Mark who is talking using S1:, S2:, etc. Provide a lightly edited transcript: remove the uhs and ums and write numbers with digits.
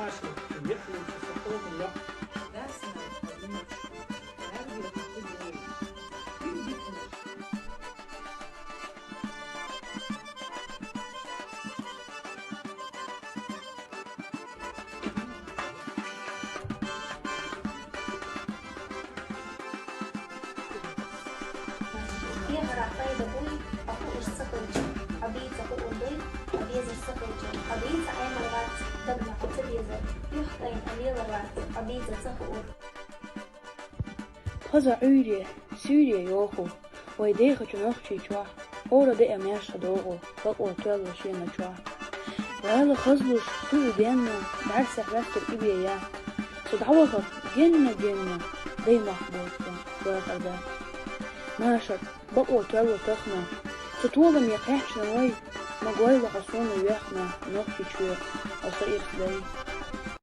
S1: ماشي يخلو في سطوط الوقت.
S2: Ég var að fæða búi á hús sakalja, að býta húundui, að bíza sakalja, að býta einarvat, dabna á tilbíza, juhtayn að liðarvat, að býta sakur.
S3: Haza Uri, Syria Yoho, og I deeg het je nog tjua, ora de emersa dogo, wat o telo shina tjua. Wala khazbush tu bienna, darsa rastur ibiya, صدعوها جنة دي محبوطة وغدا ماشر بقوة تلو تخنا تطولم يقيحش نوي مقوي وحصون ويخنا نوخي شويق أصير خلي